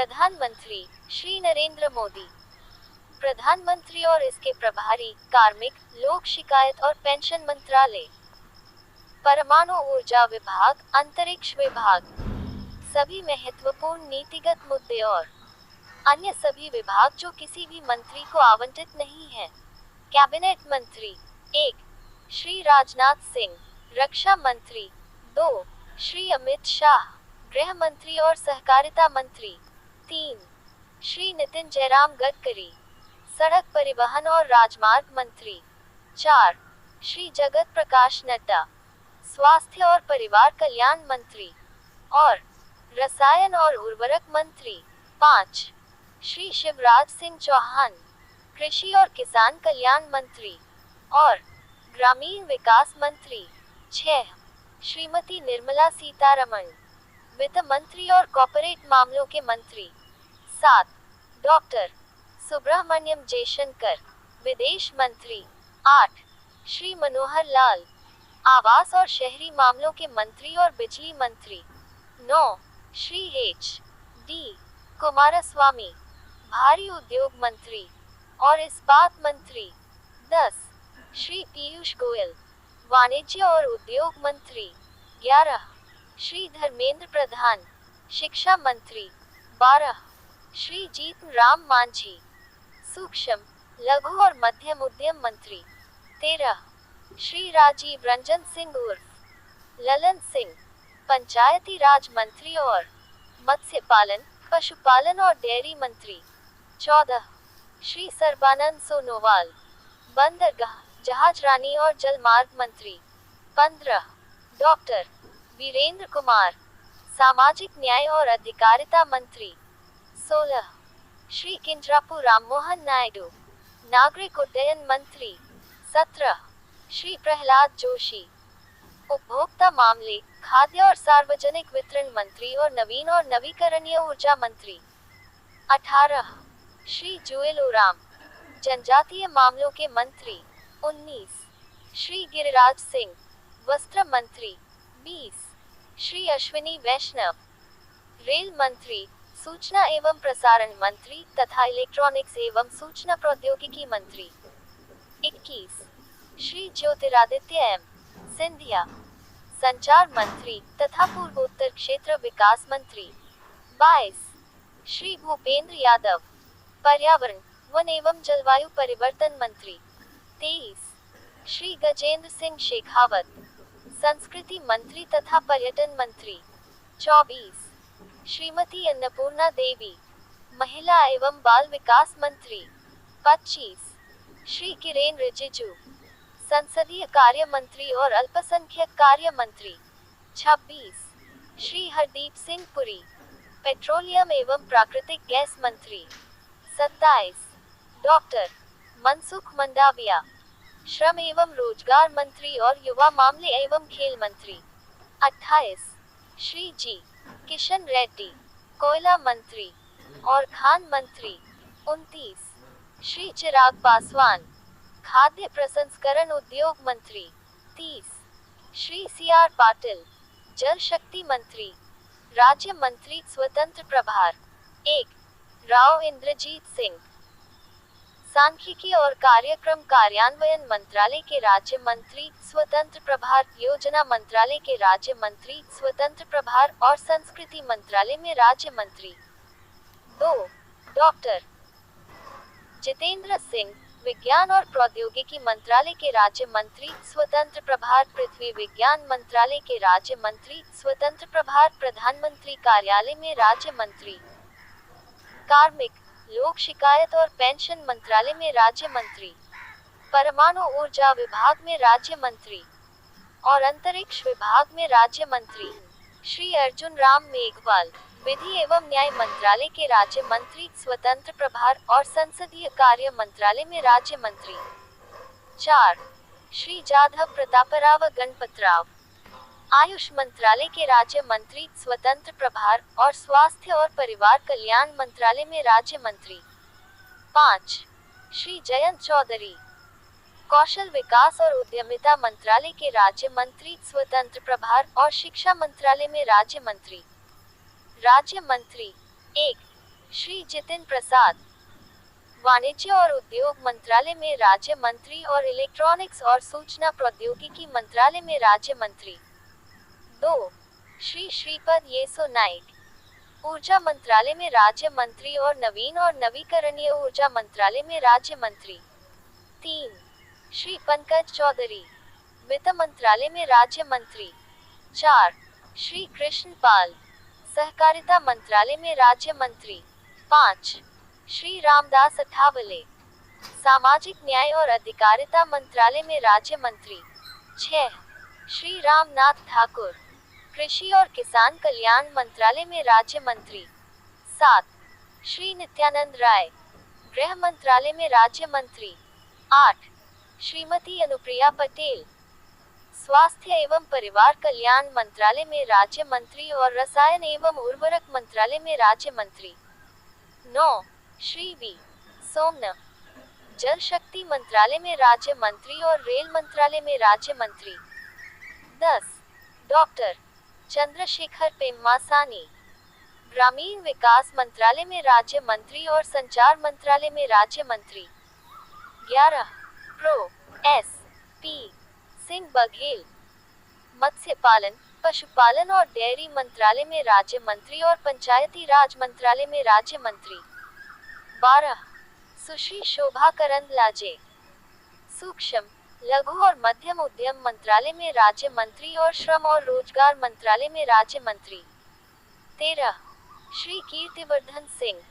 प्रधानमंत्री श्री नरेंद्र मोदी। प्रधानमंत्री और इसके प्रभारी कार्मिक, लोक शिकायत और पेंशन मंत्रालय। परमाणु ऊर्जा विभाग, अंतरिक्ष विभाग। सभी महत्वपूर्ण नीतिगत मुद्दे और अन्य सभी विभाग जो किसी भी मंत्री को आवंटित नहीं है। कैबिनेट मंत्री 1. श्री राजनाथ सिंह, रक्षा मंत्री। 2. श्री अमित शाह, गृह मंत्री और सहकारिता मंत्री। 3. श्री नितिन जयराम गडकरी, सड़क परिवहन और राजमार्ग मंत्री। 4. श्री जगत प्रकाश नड्डा, स्वास्थ्य और परिवार कल्याण मंत्री और रसायन और उर्वरक मंत्री। 5. श्री शिवराज सिंह चौहान, कृषि और किसान कल्याण मंत्री और ग्रामीण विकास मंत्री। 6. श्रीमती निर्मला सीतारमण, वित्त मंत्री और कॉर्पोरेट मामलों के मंत्री। 7. डॉक्टर सुब्रह्मण्यम जयशंकर, विदेश मंत्री। 8. श्री मनोहर लाल, आवास और शहरी मामलों के मंत्री और बिजली मंत्री। 9. श्री H.D. कुमारस्वामी, भारी उद्योग मंत्री और इस्पात मंत्री। 10. श्री पीयूष गोयल, वाणिज्य और उद्योग मंत्री। 11. श्री धर्मेंद्र प्रधान, शिक्षा मंत्री। 12. श्री जीतन राम मांझी, सूक्ष्म, लघु और मध्यम उद्यम मंत्री। 13. श्री राजीव रंजन सिंह उर्फ ललन सिंह, पंचायती राज मंत्री और मत्स्य पालन, पशुपालन और डेयरी मंत्री। 14. श्री सर्बानंद सोनोवाल, बंदरगाह, जहाजरानी और जलमार्ग मंत्री। 15. डॉक्टर वीरेंद्र कुमार, सामाजिक न्याय और अधिकारिता मंत्री। 16. श्री किंजरापू राममोहन नायडू, नागरिक उड्डयन मंत्री। 17. श्री प्रहलाद जोशी, उपभोक्ता मामले, खाद्य और सार्वजनिक वितरण मंत्री और नवीन और नवीकरणीय ऊर्जा मंत्री। 18. श्री जुएल ओराम, जनजातीय मामलों के मंत्री। 19. श्री गिरिराज सिंह, वस्त्र मंत्री। 20. श्री अश्विनी वैष्णव, रेल मंत्री, सूचना एवं प्रसारण मंत्री तथा इलेक्ट्रॉनिक्स एवं सूचना प्रौद्योगिकी मंत्री। 21. श्री ज्योतिरादित्य एम. सिंधिया, संचार मंत्री तथा पूर्वोत्तर क्षेत्र विकास मंत्री। 22. श्री भूपेंद्र यादव, पर्यावरण, वन एवं जलवायु परिवर्तन मंत्री। 23. श्री गजेंद्र सिंह शेखावत, संस्कृति मंत्री तथा पर्यटन मंत्री। 24. श्रीमती अन्नपूर्णा देवी, महिला एवं बाल विकास मंत्री। 25. श्री किरेन रिजिजू, संसदीय कार्य मंत्री और अल्पसंख्यक कार्य मंत्री। 26. श्री हरदीप सिंह पुरी, पेट्रोलियम एवं प्राकृतिक गैस मंत्री। 27. डॉक्टर मनसुख मंडाविया, श्रम एवं रोजगार मंत्री और युवा मामले एवं खेल मंत्री। 28. श्री जी. किशन रेड्डी, कोयला मंत्री और खान मंत्री। 29. श्री चिराग पासवान, खाद्य प्रसंस्करण उद्योग मंत्री। 30. श्री C.R. पाटिल, जल शक्ति मंत्री, राज्य मंत्री स्वतंत्र प्रभार। 1. राव इंद्रजीत सिंह, सांख्यिकी और कार्यक्रम कार्यान्वयन मंत्रालय के राज्य मंत्री स्वतंत्र प्रभार, योजना मंत्रालय के राज्य मंत्री स्वतंत्र प्रभार और संस्कृति मंत्रालय में राज्य मंत्री। 2. डॉक्टर जितेंद्र सिंह, विज्ञान और प्रौद्योगिकी मंत्रालय के राज्य मंत्री स्वतंत्र प्रभार, पृथ्वी विज्ञान मंत्रालय के राज्य मंत्री स्वतंत्र प्रभार, प्रधानमंत्री कार्यालय में राज्य मंत्री। कार्मिक, लोक शिकायत और पेंशन मंत्रालय में राज्य मंत्री, परमाणु ऊर्जा विभाग में राज्य मंत्री और अंतरिक्ष विभाग में राज्य मंत्री श्री अर्जुन राम मेघवाल, विधि एवं न्याय मंत्रालय के राज्य मंत्री स्वतंत्र प्रभार और संसदीय कार्य मंत्रालय में राज्य मंत्री। 4. श्री जाधव प्रतापराव गणपतराव, आयुष मंत्रालय के राज्य मंत्री स्वतंत्र प्रभार और स्वास्थ्य और परिवार कल्याण मंत्रालय में राज्य मंत्री। 5. श्री जयंत चौधरी, कौशल विकास और उद्यमिता मंत्रालय के राज्य मंत्री स्वतंत्र प्रभार और शिक्षा मंत्रालय में राज्य मंत्री। राज्य मंत्री 1. श्री जितिन प्रसाद। वाणिज्य और उद्योग मंत्रालय में राज्य मंत्री और इलेक्ट्रॉनिक्स और सूचना प्रौद्योगिकी मंत्रालय में राज्य मंत्री। 2. श्री श्रीपद येसो नाइक। ऊर्जा मंत्रालय में राज्य मंत्री और नवीन और नवीकरणीय ऊर्जा मंत्रालय में राज्य मंत्री। 3. श्री पंकज चौधरी। वित्त मंत्रालय में राज्य मंत्री। 4. श्री कृष्ण पाल। सहकारिता मंत्रालय में राज्य मंत्री। 5. श्री रामदास अठावले। सामाजिक न्याय और अधिकारिता मंत्रालय में राज्य मंत्री। 6. श्री रामनाथ ठाकुर। कृषि और किसान कल्याण मंत्रालय में राज्य मंत्री। 7. श्री नित्यानंद राय। गृह मंत्रालय में राज्य मंत्री। 8. श्रीमती अनुप्रिया पटेल। स्वास्थ्य एवं परिवार कल्याण मंत्रालय में राज्य मंत्री और रसायन एवं उर्वरक मंत्रालय में राज्य मंत्री। 9. श्री वी सोमना। जल शक्ति मंत्रालय में राज्य मंत्री और रेल मंत्रालय में राज्य मंत्री। 10. डॉक्टर चंद्रशेखर पेम्मासानी। ग्रामीण विकास मंत्रालय में राज्य मंत्री और संचार मंत्रालय में राज्य मंत्री। 11. Prof S P Singh Baghel. मत्स्य पालन, पशुपालन और डेयरी मंत्रालय में राज्य मंत्री और पंचायती राज मंत्रालय में राज्य मंत्री। 12. सुश्री शोभा करंदलाजे। सूक्ष्म, लघु और मध्यम उद्यम मंत्रालय में राज्य मंत्री और श्रम और रोजगार मंत्रालय में राज्य मंत्री। 13. श्री कीर्तिवर्धन सिंह।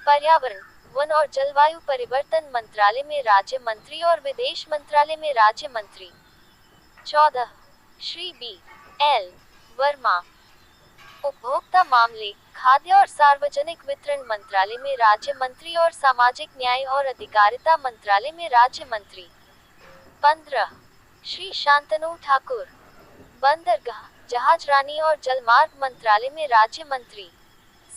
पर्यावरण, वन और जलवायु परिवर्तन मंत्रालय में राज्य मंत्री और विदेश मंत्रालय में राज्य मंत्री। 14. Shri B L Verma. उपभोक्ता मामले, खाद्य और सार्वजनिक वितरण मंत्रालय में राज्य मंत्री और सामाजिक न्याय और अधिकारिता मंत्रालय में राज्य मंत्री। 15. श्री शांतनु ठाकुर। बंदरगाह, जहाजरानी और जलमार्ग मंत्रालय में राज्य मंत्री।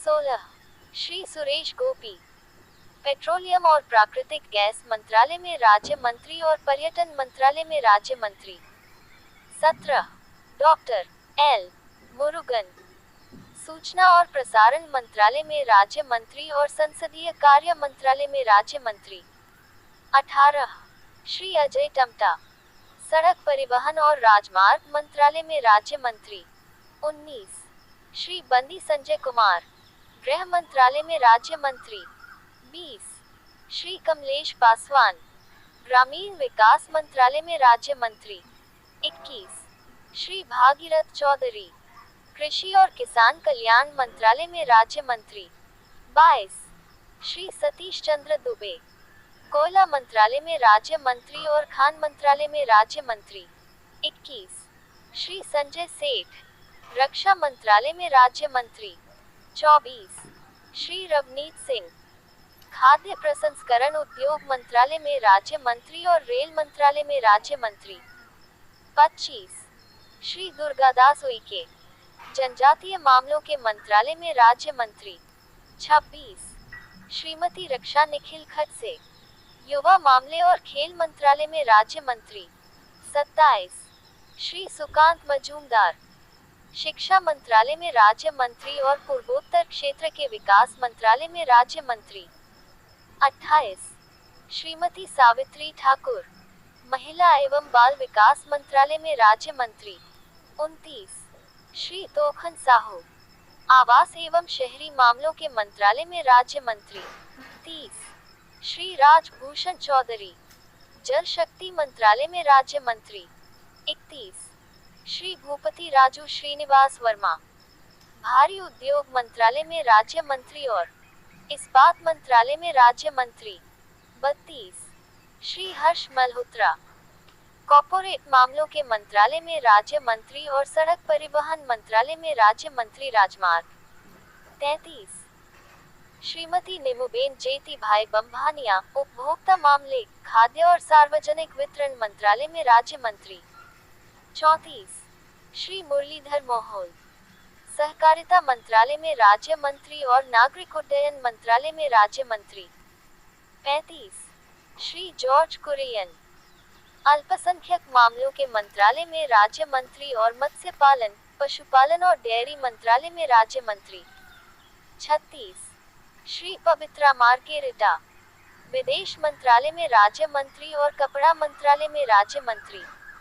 16. श्री सुरेश गोपी। पेट्रोलियम और प्राकृतिक गैस मंत्रालय में राज्य मंत्री और पर्यटन मंत्रालय में राज्य मंत्री। 17. Doctor L Murugan. सूचना और प्रसारण मंत्रालय में राज्य मंत्री और संसदीय कार्य मंत्रालय में राज्य मंत्री। 18. श्री अजय टम्टा। सड़क परिवहन और राजमार्ग मंत्रालय में राज्य मंत्री। 19. श्री बंदी संजय कुमार। गृह मंत्रालय में राज्य मंत्री। 20. श्री कमलेश पासवान। ग्रामीण विकास मंत्रालय में राज्य मंत्री। 21. श्री भागीरथ चौधरी। कृषि और किसान कल्याण मंत्रालय में राज्य मंत्री। 22. श्री सतीश चंद्र दुबे। कोयला मंत्रालय में राज्य मंत्री और खान मंत्रालय में राज्य मंत्री। 21. श्री संजय सेठ। रक्षा मंत्रालय में राज्य मंत्री। 24. श्री रवनीत सिंह। खाद्य प्रसंस्करण उद्योग मंत्रालय में राज्य मंत्री और रेल मंत्रालय में राज्य मंत्री। 25. श्री दुर्गादास उइके। जनजातीय मामलों के मंत्रालय में राज्य मंत्री। 26. श्रीमती रक्षा निखिल खडसे। युवा मामले और खेल मंत्रालय में राज्य मंत्री। 27. श्री सुकांत मजूमदार। शिक्षा मंत्रालय में राज्य मंत्री और पूर्वोत्तर क्षेत्र के विकास मंत्रालय में राज्य मंत्री। 28. श्रीमती सावित्री ठाकुर। महिला एवं बाल विकास मंत्रालय में राज्य मंत्री। 29. श्री तोखन साहू। आवास एवं शहरी मामलों के मंत्रालय में राज्य मंत्री। 30. श्री राजभूषण चौधरी। जल शक्ति मंत्रालय में राज्य मंत्री। 31. श्री भूपति राजू श्रीनिवास वर्मा। भारी उद्योग मंत्रालय में राज्य मंत्री और इस्पात मंत्रालय में राज्य मंत्री। 32. श्री हर्ष मल्होत्रा। कॉर्पोरेट मामलों के मंत्रालय में राज्य मंत्री और सड़क परिवहन मंत्रालय में राज्य मंत्री राजमार्ग। 33. श्रीमती निमुबेन जेती भाई बम्भानिया। उपभोक्ता मामले, खाद्य और सार्वजनिक वितरण मंत्रालय में राज्य मंत्री। 34. श्री मुरलीधर मोहोल। सहकारिता मंत्रालय में राज्य मंत्री और नागरिक उड्डयन मंत्रालय में राज्य मंत्री। 35. श्री जॉर्ज कुरियन। अल्पसंख्यक मामलों के मंत्रालय में राज्य मंत्री और मत्स्य पालन, पशुपालन और डेयरी मंत्रालय में राज्य मंत्री। 36. श्री पवित्रा मार्केरिटा। विदेश मंत्रालय में राज्य मंत्री और कपड़ा मंत्रालय में राज्य मंत्री।